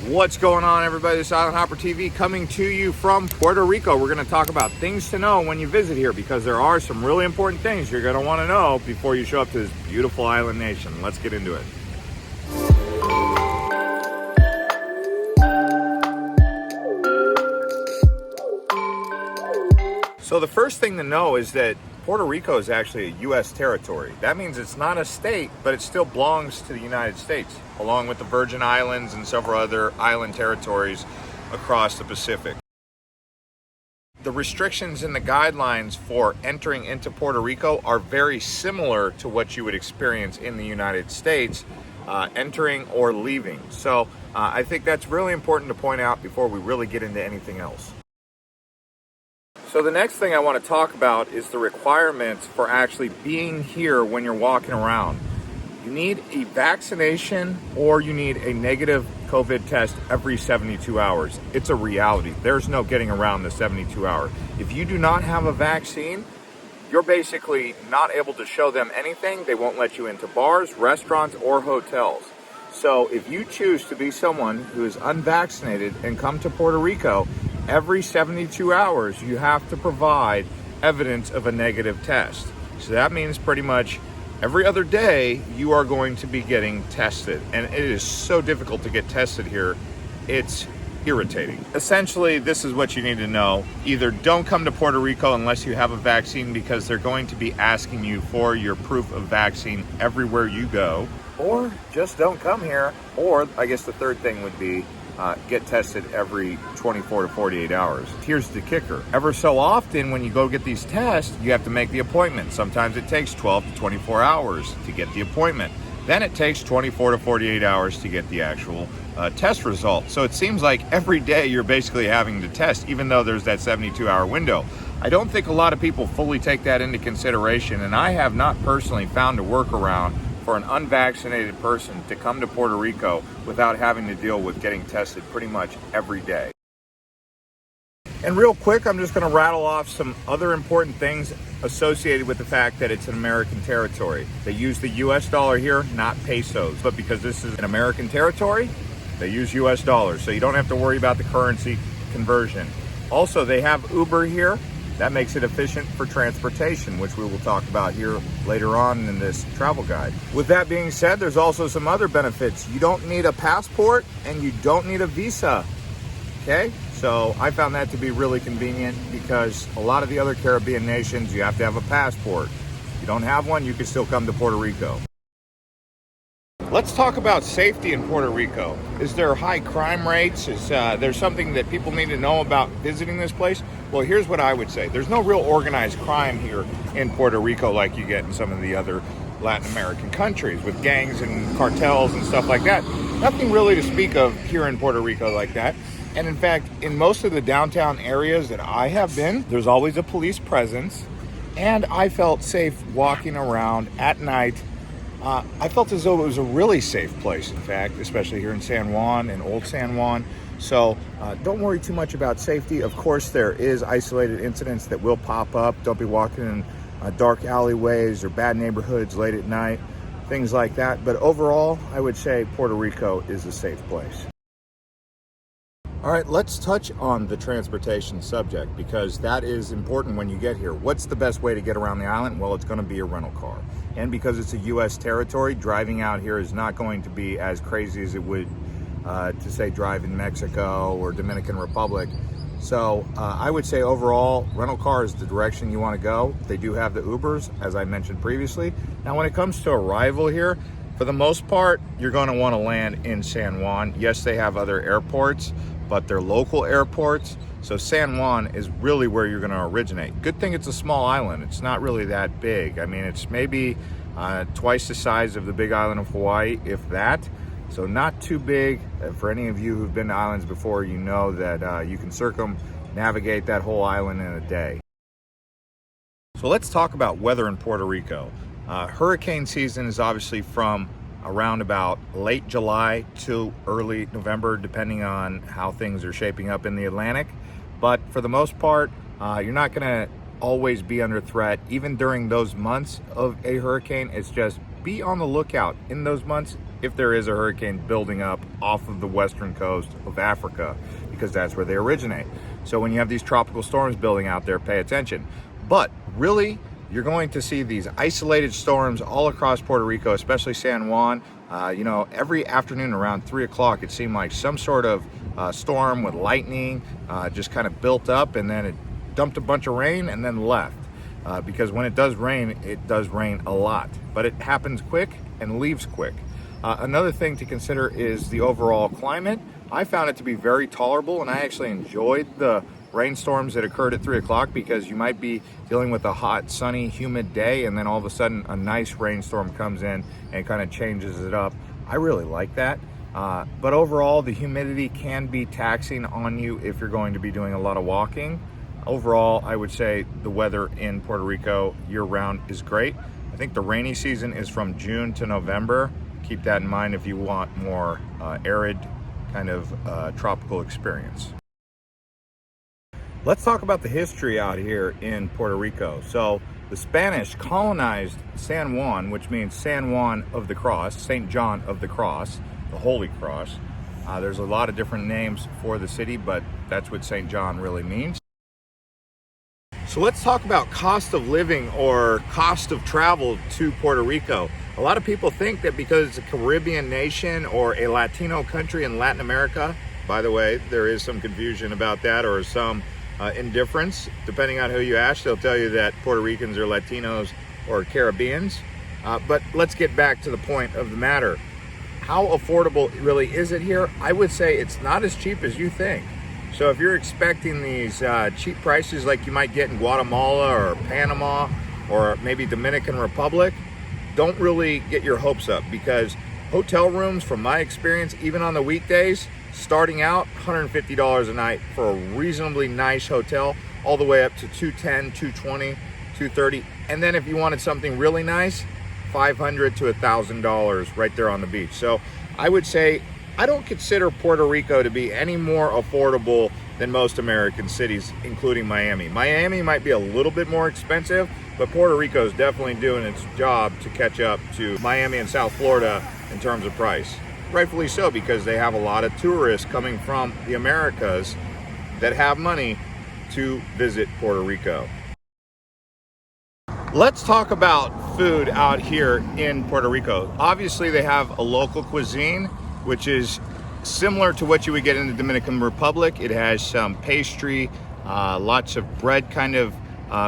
What's going on, everybody? This is Island Hopper TV coming to you from Puerto Rico. We're going to talk about things to know when you visit here because there are some really important things you're going to want to know before you show up to this beautiful island nation. Let's get into it. So the first thing to know is that Puerto Rico is actually a U.S. territory. That means it's not a state, but it still belongs to the United States, along with the Virgin Islands and several other island territories across the Pacific. The restrictions and the guidelines for entering into Puerto Rico are very similar to what you would experience in the United States, entering or leaving. So I think that's really important to point out before we really get into anything else. So the next thing I want to talk about is the requirements for actually being here when you're walking around. You need a vaccination or you need a negative COVID test every 72 hours. It's a reality. There's no getting around the 72 hour. If you do not have a vaccine, you're basically not able to show them anything. They won't let you into bars, restaurants, or hotels. So if you choose to be someone who is unvaccinated and come to Puerto Rico, every 72 hours, you have to provide evidence of a negative test. So that means pretty much every other day, you are going to be getting tested. And it is so difficult to get tested here. It's irritating. Essentially, this is what you need to know. Either don't come to Puerto Rico unless you have a vaccine because they're going to be asking you for your proof of vaccine everywhere you go, or just don't come here. Or I guess the third thing would be get tested every 24 to 48 hours. Here's the kicker. Ever so often when you go get these tests, you have to make the appointment. Sometimes it takes 12 to 24 hours to get the appointment. Then it takes 24 to 48 hours to get the actual test result. So it seems like every day you're basically having to test, even though there's that 72-hour window. I don't think a lot of people fully take that into consideration, and I have not personally found a workaround for an unvaccinated person to come to Puerto Rico without having to deal with getting tested pretty much every day. And real quick, I'm just going to rattle off some other important things associated with the fact that it's an American territory. They use the US dollar here, not pesos, but because this is an American territory, they use US dollars, so you don't have to worry about the currency conversion. Also, they have Uber here. That makes it efficient for transportation, which we will talk about here later on in this travel guide. With that being said, there's also some other benefits. You don't need a passport and you don't need a visa, okay? So I found that to be really convenient because a lot of the other Caribbean nations, you have to have a passport. If you don't have one, you can still come to Puerto Rico. Let's talk about safety in Puerto Rico. Is there high crime rates? Is there something that people need to know about visiting this place? Well, here's what I would say. There's no real organized crime here in Puerto Rico like you get in some of the other Latin American countries with gangs and cartels and stuff like that. Nothing really to speak of here in Puerto Rico like that. And in fact, in most of the downtown areas that I have been, there's always a police presence. And I felt safe walking around at night. I felt as though it was a really safe place, in fact, especially here in San Juan and Old San Juan. So don't worry too much about safety. Of course, there is isolated incidents that will pop up. Don't be walking in dark alleyways or bad neighborhoods late at night, things like that. But overall, I would say Puerto Rico is a safe place. All right, let's touch on the transportation subject because that is important when you get here. What's the best way to get around the island? Well, it's going to be a rental car. And because it's a U.S. territory, driving out here is not going to be as crazy as it would to say drive in Mexico or Dominican Republic. So I would say overall, rental car is the direction you want to go. They do have the Ubers, as I mentioned previously. Now, when it comes to arrival here, for the most part, you're going to want to land in San Juan. Yes, they have other airports, but they're local airports. So San Juan is really where you're going to originate. Good thing it's a small island. It's not really that big. I mean, it's maybe twice the size of the big island of Hawaii, if that. So not too big. For any of you who've been to islands before, you know that you can circumnavigate that whole island in a day. So let's talk about weather in Puerto Rico. Hurricane season is obviously from around about late July to early November, depending on how things are shaping up in the Atlantic. But for the most part, you're not going to always be under threat. Even during those months of a hurricane, it's just be on the lookout. In those months, if there is a hurricane building up off of the western coast of Africa, because that's where they originate. So when you have these tropical storms building out there, pay attention. But really, you're going to see these isolated storms all across Puerto Rico, especially San Juan. Every afternoon around 3 o'clock, it seemed like some sort of storm with lightning just kind of built up, and then it dumped a bunch of rain and then left. Because when it does rain a lot, but it happens quick and leaves quick. Another thing to consider is the overall climate. I found it to be very tolerable, and I actually enjoyed the rainstorms that occurred at 3 o'clock, because you might be dealing with a hot, sunny, humid day, and then all of a sudden a nice rainstorm comes in and kind of changes it up. I really like that. But overall, the humidity can be taxing on you if you're going to be doing a lot of walking. Overall, I would say the weather in Puerto Rico year-round is great. I think the rainy season is from June to November. Keep that in mind if you want more arid kind of tropical experience. Let's talk about the history out here in Puerto Rico. So the Spanish colonized San Juan, which means San Juan of the Cross, St. John of the Cross, the Holy Cross. There's a lot of different names for the city, but that's what St. John really means. So let's talk about cost of living or cost of travel to Puerto Rico. A lot of people think that because it's a Caribbean nation or a Latino country in Latin America, by the way, there is some confusion about that, or some indifference. Depending on who you ask, they'll tell you that Puerto Ricans are Latinos or Caribbeans. But let's get back to the point of the matter. How affordable really is it here? I would say it's not as cheap as you think. So if you're expecting these cheap prices like you might get in Guatemala or Panama or maybe Dominican Republic, don't really get your hopes up, because hotel rooms, from my experience, even on the weekdays, starting out $150 a night for a reasonably nice hotel, all the way up to $210, $220, $230. And then if you wanted something really nice, $500 to $1,000 right there on the beach. So I would say I don't consider Puerto Rico to be any more affordable than most American cities, including Miami. Miami might be a little bit more expensive, but Puerto Rico is definitely doing its job to catch up to Miami and South Florida in terms of price. Rightfully so, because they have a lot of tourists coming from the Americas that have money to visit Puerto Rico. Let's talk about food out here in Puerto Rico. Obviously, they have a local cuisine, which is similar to what you would get in the Dominican Republic. It has some pastry, lots of bread kind of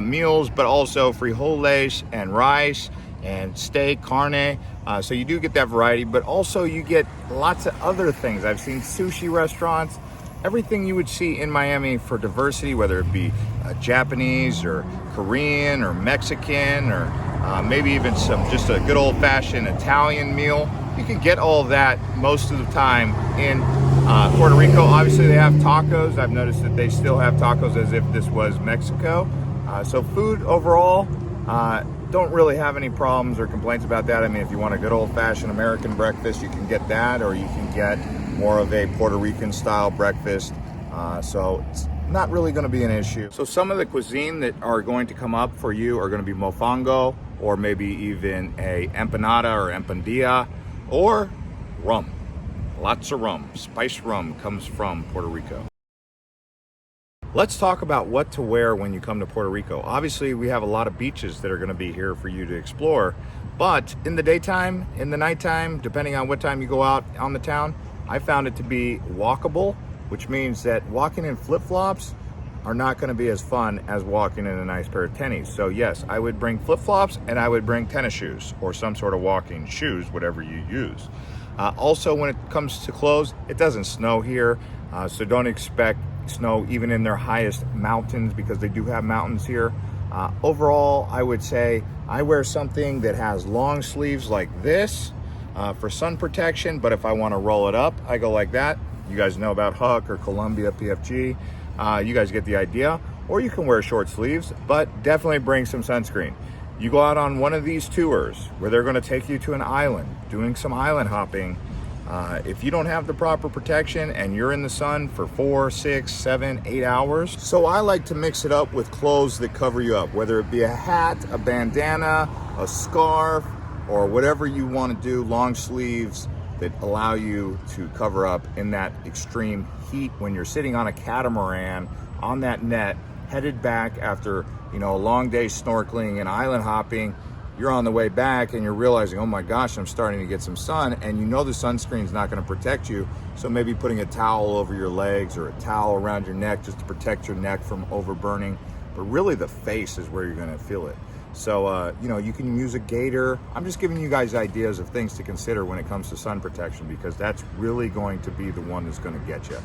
meals, but also frijoles and rice and steak, carne. So you do get that variety, but also you get lots of other things. I've seen sushi restaurants, everything you would see in Miami for diversity, whether it be Japanese or Korean or Mexican, or maybe even just a good old-fashioned Italian meal. You can get all of that most of the time in Puerto Rico. Obviously, they have tacos. I've noticed that they still have tacos as if this was Mexico. So food overall, don't really have any problems or complaints about that. I mean, if you want a good old-fashioned American breakfast, you can get that, or you can get more of a Puerto Rican style breakfast. So it's not really going to be an issue. So some of the cuisine that are going to come up for you are going to be mofongo, or maybe even a empanada or empanadilla, or rum. Lots of rum. Spiced rum comes from Puerto Rico. Let's talk about what to wear when you come to Puerto Rico. Obviously, we have a lot of beaches that are going to be here for you to explore, but in the daytime, in the nighttime, depending on what time you go out on the town, I found it to be walkable, which means that walking in flip-flops are not going to be as fun as walking in a nice pair of tennies. So yes, I would bring flip-flops, and I would bring tennis shoes or some sort of walking shoes, whatever you use. Also, when it comes to clothes, it doesn't snow here, so don't expect snow even in their highest mountains, because they do have mountains here. Overall, I would say I wear something that has long sleeves like this for sun protection, but if I want to roll it up, I go like that. You guys know about Huck or Columbia PFG. You guys get the idea. Or you can wear short sleeves, but definitely bring some sunscreen. You go out on one of these tours where they're going to take you to an island, doing some island hopping. If you don't have the proper protection and you're in the sun for 4, 6, 7, 8 hours. So I like to mix it up with clothes that cover you up, whether it be a hat, a bandana, a scarf, or whatever you want to do, long sleeves, that allow you to cover up in that extreme heat when you're sitting on a catamaran on that net, headed back after, you know, a long day snorkeling and island hopping. You're on the way back and you're realizing, oh my gosh, I'm starting to get some sun, and you know the sunscreen's not going to protect you. So maybe putting a towel over your legs or a towel around your neck just to protect your neck from overburning. But really the face is where you're going to feel it. So, you know, you can use a gaiter. I'm just giving you guys ideas of things to consider when it comes to sun protection, because that's really going to be the one that's going to get you.